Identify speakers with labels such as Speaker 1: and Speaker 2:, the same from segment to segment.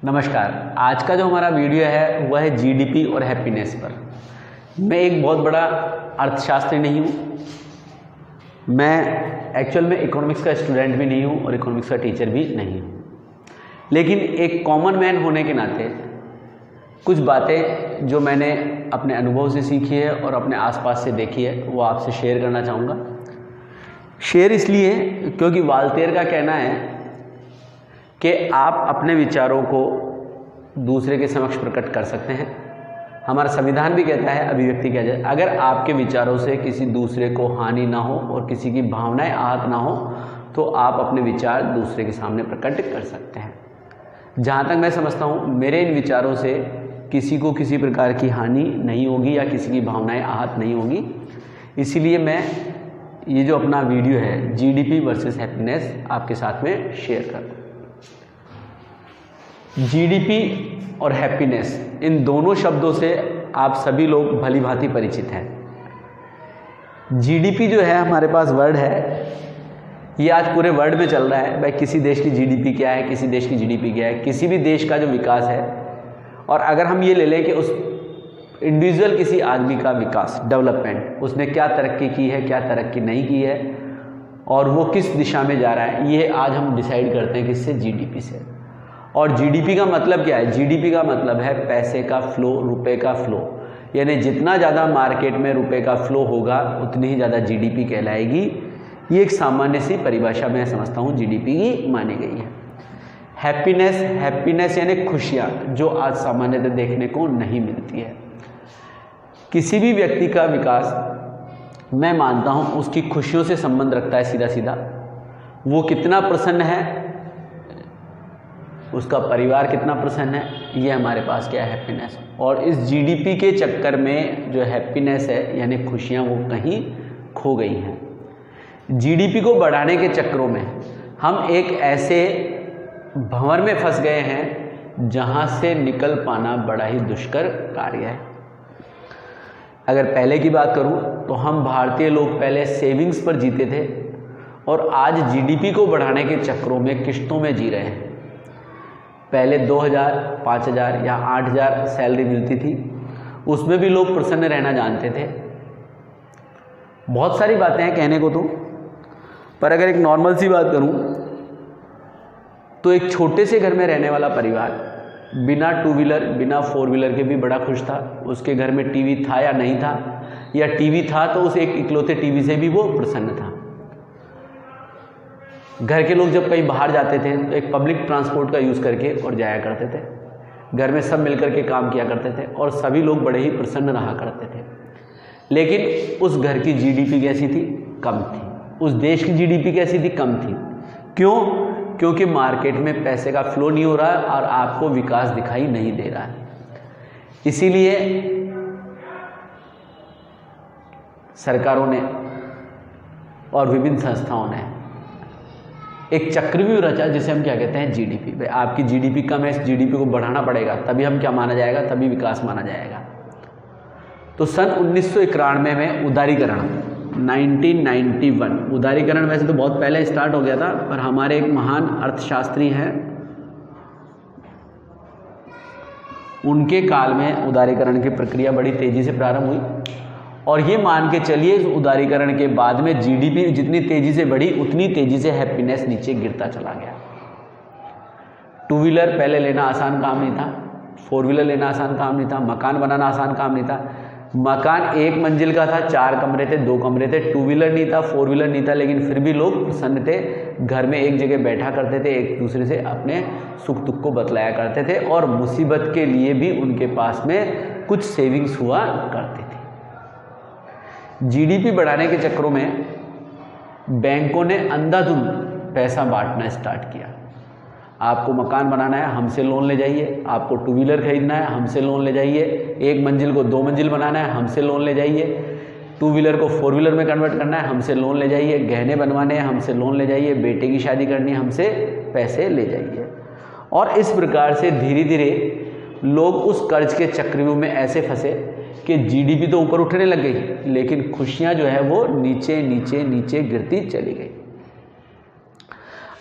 Speaker 1: नमस्कार। आज का जो हमारा वीडियो है वह है जीडीपी और हैप्पीनेस पर। मैं एक बहुत बड़ा अर्थशास्त्री नहीं हूँ, मैं एक्चुअल में इकोनॉमिक्स का स्टूडेंट भी नहीं हूँ और इकोनॉमिक्स का टीचर भी नहीं हूँ, लेकिन एक कॉमन मैन होने के नाते कुछ बातें जो मैंने अपने अनुभव से सीखी है और अपने आसपास से देखी है वो आपसे शेयर करना चाहूँगा। शेयर इसलिए क्योंकि वाल्तेयर का कहना है कि आप अपने विचारों को दूसरे के समक्ष प्रकट कर सकते हैं। हमारा संविधान भी कहता है, अभिव्यक्ति किया जाए, अगर आपके विचारों से किसी दूसरे को हानि ना हो और किसी की भावनाएं आहत ना हो तो आप अपने विचार दूसरे के सामने प्रकट कर सकते हैं। जहाँ तक मैं समझता हूँ मेरे इन विचारों से किसी को किसी प्रकार की हानि नहीं होगी या किसी की भावनाएं आहत नहीं होगी, इसीलिए मैं ये जो अपना वीडियो है जीडीपी वर्सेस हैप्पीनेस आपके साथ में शेयर कर दूँ। जीडीपी और हैप्पीनेस, इन दोनों शब्दों से आप सभी लोग भली भांति परिचित हैं। जीडीपी जो है हमारे पास वर्ड है, ये आज पूरे वर्ल्ड में चल रहा है। भाई किसी देश की जीडीपी क्या है, किसी देश की जीडीपी क्या है, किसी भी देश का जो विकास है, और अगर हम ये ले लें कि उस इंडिविजुअल किसी आदमी का विकास, डेवलपमेंट, उसने क्या तरक्की की है, क्या तरक्की नहीं की है और वो किस दिशा में जा रहा है, ये आज हम डिसाइड करते हैं किससे, जीडीपी से। और जीडीपी का मतलब क्या है? जीडीपी का मतलब है पैसे का फ्लो, रुपए का फ्लो, यानी जितना ज़्यादा मार्केट में रुपए का फ्लो होगा उतनी ही ज़्यादा जीडीपी कहलाएगी। ये एक सामान्य सी परिभाषा मैं समझता हूँ जीडीपी की मानी गई है। हैप्पीनेस यानी खुशियाँ, जो आज सामान्यतः देखने को नहीं मिलती है। किसी भी व्यक्ति का विकास मैं मानता हूँ उसकी खुशियों से संबंध रखता है सीधा सीधा। वो कितना प्रसन्न है, उसका परिवार कितना प्रसन्न है, ये हमारे पास क्या है, हैप्पीनेस। और इस जीडीपी के चक्कर में जो हैप्पीनेस है यानी खुशियाँ वो कहीं खो गई हैं। जीडीपी को बढ़ाने के चक्करों में हम एक ऐसे भंवर में फंस गए हैं जहाँ से निकल पाना बड़ा ही दुष्कर कार्य है। अगर पहले की बात करूँ तो हम भारतीय लोग पहले सेविंग्स पर जीते थे और आज जीडीपी को बढ़ाने के चक्करों में किश्तों में जी रहे हैं। पहले 2000, 5000 या 8000 सैलरी मिलती थी, उसमें भी लोग प्रसन्न रहना जानते थे। बहुत सारी बातें हैं कहने को तो, पर अगर एक नॉर्मल सी बात करूं तो एक छोटे से घर में रहने वाला परिवार बिना टू व्हीलर, बिना फोर व्हीलर के भी बड़ा खुश था। उसके घर में टीवी था या नहीं था, या टीवी था तो उस एक इकलौते टीवी से भी वो प्रसन्न था। घर के लोग जब कहीं बाहर जाते थे तो एक पब्लिक ट्रांसपोर्ट का यूज़ करके और जाया करते थे। घर में सब मिलकर के काम किया करते थे और सभी लोग बड़े ही प्रसन्न रहा करते थे। लेकिन उस घर की जीडीपी कैसी थी? कम थी। उस देश की जीडीपी कैसी थी? कम थी। क्यों? क्योंकि मार्केट में पैसे का फ्लो नहीं हो रहा है और आपको विकास दिखाई नहीं दे रहा है। इसीलिए सरकारों ने और विभिन्न संस्थाओं ने एक चक्रव्यूह रचा जिसे हम क्या कहते हैं, जीडीपी। भाई आपकी जीडीपी कम है, इस जीडीपी को बढ़ाना पड़ेगा, तभी हम क्या माना जाएगा, तभी विकास माना जाएगा। तो सन 1991 में उदारीकरण, 1991 उदारीकरण वैसे तो बहुत पहले स्टार्ट हो गया था, पर हमारे एक महान अर्थशास्त्री हैं, उनके काल में उदारीकरण की प्रक्रिया बड़ी तेजी से प्रारंभ हुई। और ये मान के चलिए इस उदारीकरण के बाद में जीडीपी जितनी तेजी से बढ़ी उतनी तेजी से हैप्पीनेस नीचे गिरता चला गया। टू व्हीलर पहले लेना आसान काम नहीं था, फोर व्हीलर लेना आसान काम नहीं था, मकान बनाना आसान काम नहीं था। मकान एक मंजिल का था, 4 कमरे थे, 2 कमरे थे, टू व्हीलर नहीं था, फोर व्हीलर नहीं था, लेकिन फिर भी लोग प्रसन्न थे। घर में एक जगह बैठा करते थे, एक दूसरे से अपने सुख दुख को बतलाया करते थे और मुसीबत के लिए भी उनके पास में कुछ सेविंग्स हुआ करती थी। जीडीपी बढ़ाने के चक्करों में बैंकों ने अंधाधुंध पैसा बांटना स्टार्ट किया। आपको मकान बनाना है, हमसे लोन ले जाइए। आपको टू व्हीलर खरीदना है, हमसे लोन ले जाइए। एक मंजिल को 2 मंजिल बनाना है, हमसे लोन ले जाइए। टू व्हीलर को फोर व्हीलर में कन्वर्ट करना है, हमसे लोन ले जाइए। गहने बनवाने हैं, हमसे लोन ले जाइए। बेटे की शादी करनी है, हमसे पैसे ले जाइए। और इस प्रकार से धीरे धीरे लोग उस कर्ज के चक्रव्यूह में ऐसे फंसे कि जीडीपी तो ऊपर उठने लग गई, लेकिन खुशियां जो है वो नीचे नीचे नीचे गिरती चली गई।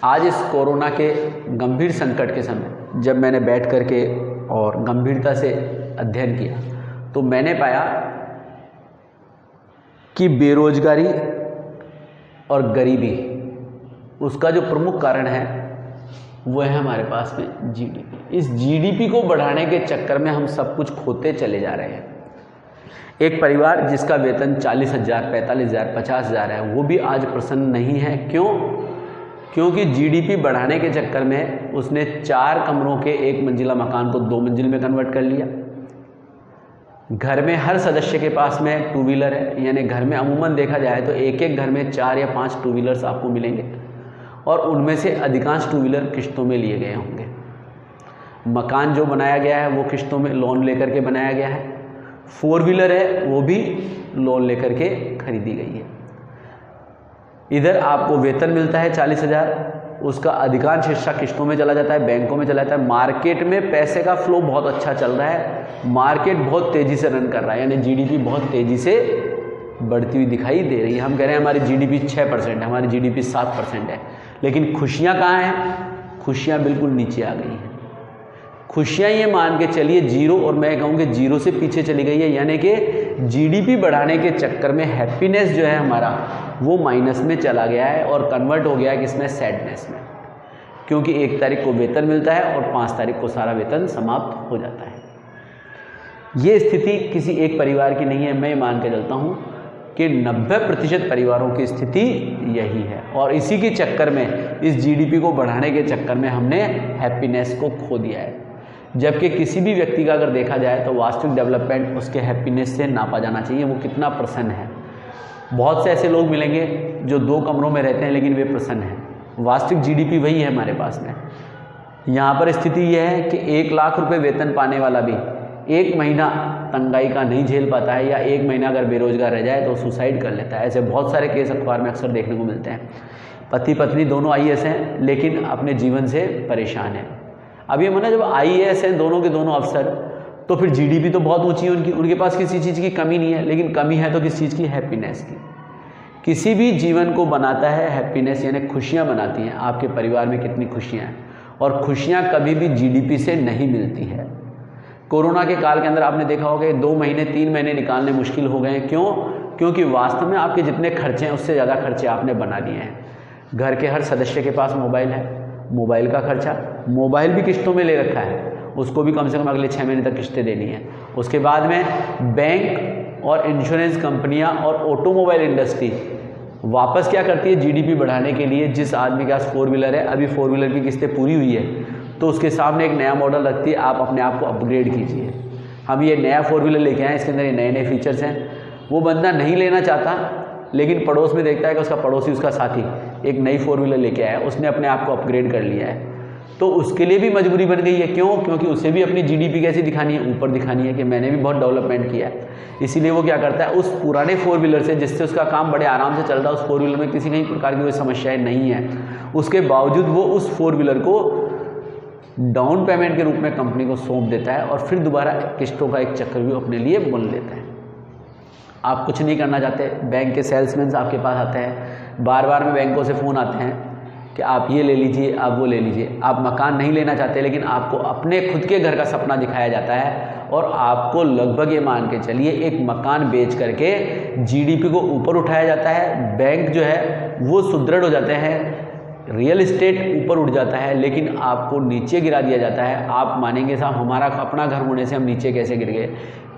Speaker 1: आज इस कोरोना के गंभीर संकट के समय जब मैंने बैठ कर के और गंभीरता से अध्ययन किया तो मैंने पाया कि बेरोजगारी और गरीबी उसका जो प्रमुख कारण है वो है हमारे पास में जीडीपी। इस जीडीपी को बढ़ाने के चक्कर में हम सब कुछ खोते चले जा रहे हैं। एक परिवार जिसका वेतन 40,000, 45,000, 50,000 है वो भी आज प्रसन्न नहीं है। क्यों? क्योंकि जीडीपी बढ़ाने के चक्कर में उसने 4 कमरों के 1 मंजिला मकान को 2 मंजिल में कन्वर्ट कर लिया। घर में हर सदस्य के पास में 2 व्हीलर है, यानी घर में अमूमन देखा जाए तो एक एक घर में 4 या 5 2 व्हीलर्स आपको मिलेंगे और उनमें से अधिकांश 2 व्हीलर किस्तों में लिए गए होंगे। मकान जो बनाया गया है वो किस्तों में लोन लेकर के बनाया गया है। 4 व्हीलर है वो भी लोन लेकर के खरीदी गई है। इधर आपको वेतन मिलता है 40,000, उसका अधिकांश हिस्सा किस्तों में चला जाता है, बैंकों में चला जाता है। मार्केट में पैसे का फ्लो बहुत अच्छा चल रहा है, मार्केट बहुत तेज़ी से रन कर रहा है, यानी जीडीपी बहुत तेज़ी से बढ़ती हुई दिखाई दे रही है। हम कह रहे हैं हमारी जीडीपी 6% है, हमारी जीडीपी 7% है, लेकिन खुशियाँ कहाँ हैं? खुशियाँ बिल्कुल नीचे आ गई हैं। खुशियाँ ये मान के चलिए 0, और मैं कहूँगी 0 से पीछे चली गई है, यानी कि जीडीपी बढ़ाने के चक्कर में हैप्पीनेस जो है हमारा वो माइनस में चला गया है और कन्वर्ट हो गया है किसमें? सैडनेस में। क्योंकि 1 तारीख को वेतन मिलता है और 5 तारीख को सारा वेतन समाप्त हो जाता है। ये स्थिति किसी एक परिवार की नहीं है, मैं मान के चलता हूँ कि 90% परिवारों की स्थिति यही है। और इसी के चक्कर में, इस जीडीपी को बढ़ाने के चक्कर में हमने हैप्पीनेस को खो दिया है। जबकि किसी भी व्यक्ति का अगर देखा जाए तो वास्तविक डेवलपमेंट उसके हैप्पीनेस से नापा जाना चाहिए, वो कितना प्रसन्न है। बहुत से ऐसे लोग मिलेंगे जो 2 कमरों में रहते हैं लेकिन वे प्रसन्न हैं। वास्तविक जीडीपी वही है हमारे पास में। यहाँ पर स्थिति यह है कि 1 लाख रुपए वेतन पाने वाला भी 1 महीना तंगाई का नहीं झेल पाता है, या 1 महीना अगर बेरोजगार रह जाए तो सुसाइड कर लेता है। ऐसे बहुत सारे केस अखबार में अक्सर देखने को मिलते हैं। पति पत्नी दोनों आईएएस हैं लेकिन अपने जीवन से परेशान हैं। अब ये माना जब आईएएस हैं दोनों के दोनों अफसर, तो फिर जीडीपी तो बहुत ऊंची है उनके पास किसी चीज़ की कमी नहीं है, लेकिन कमी है तो किस चीज़ की? हैप्पीनेस की। किसी भी जीवन को बनाता है हैप्पीनेस, यानी खुशियाँ बनाती हैं। आपके परिवार में कितनी खुशियाँ हैं, और खुशियाँ कभी भी जीडीपी से नहीं मिलती है। कोरोना के काल के अंदर आपने देखा होगा कि 2 महीने 3 महीने निकालने मुश्किल हो गए हैं। क्यों? क्योंकि वास्तव में आपके जितने खर्चे हैं उससे ज़्यादा खर्चे आपने बना लिए हैं। घर के हर सदस्य के पास मोबाइल है, मोबाइल का खर्चा, मोबाइल भी किस्तों में ले रखा है, उसको भी कम से कम अगले 6 महीने तक किस्तें देनी है। उसके बाद में बैंक और इंश्योरेंस कंपनियां और ऑटोमोबाइल इंडस्ट्री वापस क्या करती है? जीडीपी बढ़ाने के लिए जिस आदमी के पास 4 व्हीलर है, अभी 4 व्हीलर की किस्तें पूरी हुई है तो उसके सामने एक नया मॉडल रखती है, आप अपने आप को अपग्रेड कीजिए। हम ये नया 4 व्हीलर लेके आए, इसके अंदर ये नए नए फीचर्स हैं। वो बंदा नहीं लेना चाहता, लेकिन पड़ोस में देखता है कि उसका पड़ोसी, उसका साथी एक नई 4 व्हीलर लेके आया, उसने अपने आप को अपग्रेड कर लिया है, तो उसके लिए भी मजबूरी बन गई है। क्यों? क्योंकि उसे भी अपनी जीडीपी कैसी दिखानी है? ऊपर दिखानी है कि मैंने भी बहुत डेवलपमेंट किया है। इसीलिए वो क्या करता है, उस पुराने 4 व्हीलर से जिससे उसका काम बड़े आराम से चल रहा है, उस 4 व्हीलर में किसी कहीं प्रकार की कोई समस्याएं नहीं है, उसके बावजूद वो उस 4 व्हीलर को डाउन पेमेंट के रूप में कंपनी को सौंप देता है और फिर दोबारा किस्तों का एक चक्कर भी अपने लिए बुन लेता है। आप कुछ नहीं करना चाहते, बैंक के सेल्समैन आपके पास आते हैं, बार बार में बैंकों से फ़ोन आते हैं कि आप ये ले लीजिए, आप वो ले लीजिए। आप मकान नहीं लेना चाहते, लेकिन आपको अपने खुद के घर का सपना दिखाया जाता है और आपको लगभग ये मान के चलिए एक मकान बेच करके जीडीपी को ऊपर उठाया जाता है। बैंक जो है वो सुदृढ़ हो जाते हैं, रियल इस्टेट ऊपर उठ जाता है, लेकिन आपको नीचे गिरा दिया जाता है। आप मानेंगे साहब हमारा अपना घर होने से हम नीचे कैसे गिर गए?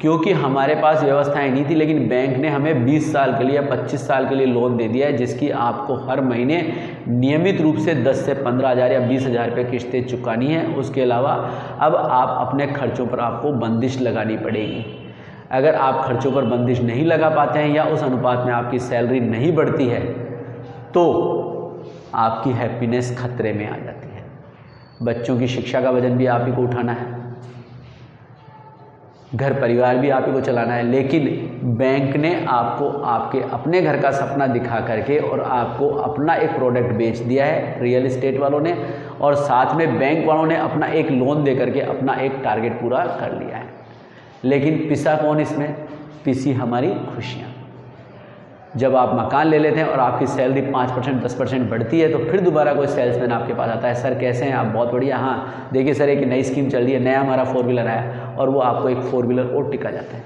Speaker 1: क्योंकि हमारे पास व्यवस्थाएं नहीं थी, लेकिन बैंक ने हमें 20 साल के लिए या 25 साल के लिए लोन दे दिया है, जिसकी आपको हर महीने नियमित रूप से 10 से 15,000 या 20,000 रुपये किस्तें चुकानी है। उसके अलावा अब आप अपने खर्चों पर आपको बंदिश लगानी पड़ेगी। अगर आप खर्चों पर बंदिश नहीं लगा पाते हैं या उस अनुपात में आपकी सैलरी नहीं बढ़ती है तो आपकी हैप्पीनेस खतरे में आ जाती है। बच्चों की शिक्षा का वजन भी आप ही को उठाना है, घर परिवार भी आप ही को चलाना है, लेकिन बैंक ने आपको आपके अपने घर का सपना दिखा करके और आपको अपना एक प्रोडक्ट बेच दिया है रियल इस्टेट वालों ने, और साथ में बैंक वालों ने अपना एक लोन दे करके अपना एक टारगेट पूरा कर लिया है। लेकिन पिसा कौन इसमें? पिसी हमारी खुशियाँ। जब आप मकान ले लेते हैं और आपकी सैलरी 5% 10% बढ़ती है तो फिर दोबारा कोई सेल्समैन आपके पास आता है, सर कैसे हैं आप, बहुत बढ़िया, हाँ देखिए सर एक नई स्कीम चल रही है, नया हमारा 4 व्हीलर आया, और वो आपको एक 4 व्हीलर और टिका जाता है।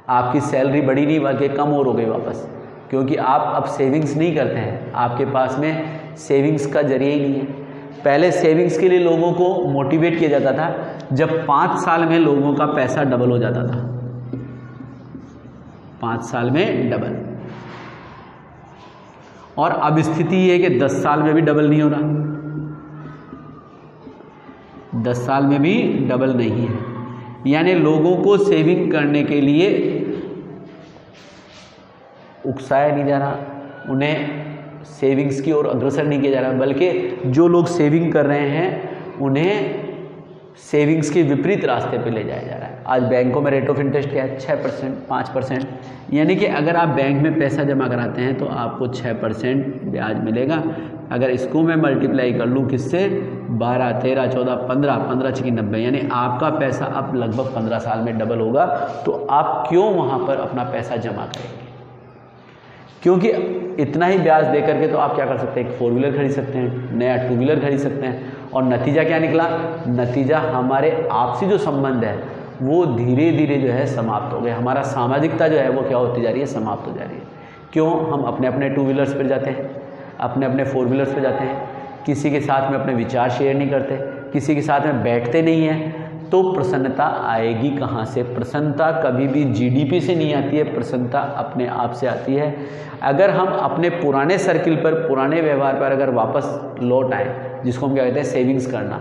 Speaker 1: आपकी सैलरी बढ़ी नहीं बल्कि कम और हो गई वापस, क्योंकि आप अब सेविंग्स नहीं करते हैं, आपके पास में सेविंग्स का जरिया ही नहीं है। पहले सेविंग्स के लिए लोगों को मोटिवेट किया जाता था जब 5 साल में लोगों का पैसा डबल हो जाता था, 5 साल में डबल, और अब स्थिति ये है कि 10 साल में भी डबल नहीं हो रहा, 10 साल में भी डबल नहीं है। यानी लोगों को सेविंग करने के लिए उकसाया नहीं जा रहा, उन्हें सेविंग्स की ओर अग्रसर नहीं किया जा रहा, बल्कि जो लोग सेविंग कर रहे हैं उन्हें सेविंग्स के विपरीत रास्ते पे ले जाया जा रहा है। आज बैंकों में रेट ऑफ इंटरेस्ट क्या है, 6% 5%, यानी कि अगर आप बैंक में पैसा जमा कराते हैं तो आपको 6% ब्याज मिलेगा। अगर इसको मैं मल्टीप्लाई कर लूँ किससे, 12 13 14 15 15 6 90, यानी आपका पैसा अब लगभग 15 साल में डबल होगा। तो आप क्यों वहाँ पर अपना पैसा जमा करेंगे, क्योंकि इतना ही ब्याज दे करके तो आप क्या कर सकते हैं, एक 4 व्हीलर खरीद सकते हैं, नया 2 व्हीलर खरीद सकते हैं। और नतीजा क्या निकला, नतीजा हमारे आपसी जो संबंध है वो धीरे धीरे जो है समाप्त हो गए, हमारा सामाजिकता जो है वो क्या होती जा रही है, समाप्त हो जा रही है। क्यों, हम अपने अपने 2 व्हीलर्स पर जाते हैं, अपने अपने 4 व्हीलर्स पर जाते हैं, किसी के साथ में अपने विचार शेयर नहीं करते, किसी के साथ में बैठते नहीं हैं, तो प्रसन्नता आएगी कहाँ से। प्रसन्नता कभी भी जीडीपी से नहीं आती है, प्रसन्नता अपने आप से आती है। अगर हम अपने पुराने सर्किल पर, पुराने व्यवहार पर अगर वापस लौट आए, जिसको हम क्या कहते हैं सेविंग्स करना।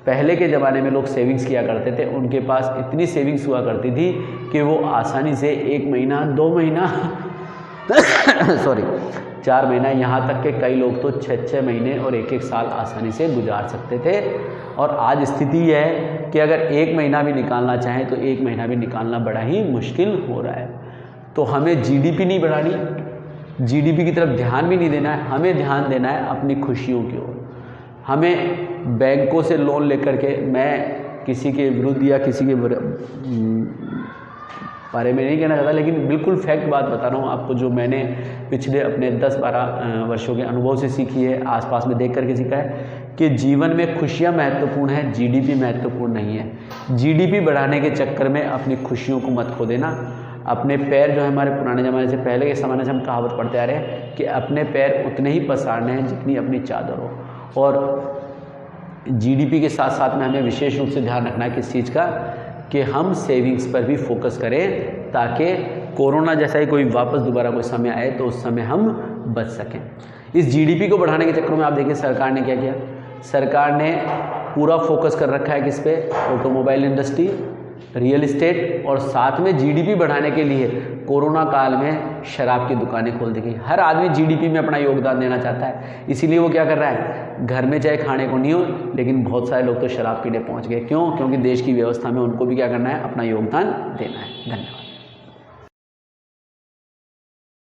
Speaker 1: पहले के ज़माने में लोग सेविंग्स किया करते थे, उनके पास इतनी सेविंग्स हुआ करती थी कि वो आसानी से 1 महीना 2 महीना 4 महीना, यहाँ तक के कई लोग तो 6 महीने और 1 साल आसानी से गुजार सकते थे। और आज स्थिति यह है कि अगर 1 महीना भी निकालना चाहें तो 1 महीना भी निकालना बड़ा ही मुश्किल हो रहा है। तो हमें जीडीपी नहीं बढ़ानी, जीडीपी की तरफ ध्यान भी नहीं देना है, हमें ध्यान देना है अपनी खुशियों की ओर। हमें बैंकों से लोन लेकर के, मैं किसी के विरुद्ध या किसी के बारे में नहीं कहना चाहता, लेकिन बिल्कुल फैक्ट बात बता रहा हूँ आपको, जो मैंने पिछले अपने 10-12 वर्षों के अनुभव से सीखी है, आसपास में देख करके सीखा है कि जीवन में खुशियाँ महत्वपूर्ण है, जीडीपी महत्वपूर्ण नहीं है। जीडीपी बढ़ाने के चक्कर में अपनी खुशियों को मत खो देना। अपने पैर जो है, हमारे पुराने ज़माने से, पहले के ज़माने से हम कहावत पढ़ते आ रहे हैं कि अपने पैर उतने ही पसारने हैं जितनी अपनी चादर हो। और जीडीपी के साथ साथ में हमें विशेष रूप से ध्यान रखना है किस चीज़ का, कि हम सेविंग्स पर भी फोकस करें, ताकि कोरोना जैसा ही कोई वापस दोबारा कोई समय आए तो उस समय हम बच सकें। इस जीडीपी को बढ़ाने के चक्कर में आप देखिए सरकार ने क्या किया, सरकार ने पूरा फोकस कर रखा है किस पे, ऑटोमोबाइल इंडस्ट्री, रियल इस्टेट, और साथ में जीडीपी बढ़ाने के लिए कोरोना काल में शराब की दुकानें खोल दी गई। हर आदमी जीडीपी में अपना योगदान देना चाहता है, इसीलिए वो क्या कर रहा है, घर में चाहे खाने को नहीं हो, लेकिन बहुत सारे लोग तो शराब पीने पहुंच गए। क्यों, क्योंकि देश की व्यवस्था में उनको भी क्या करना है, अपना योगदान देना है। धन्यवाद।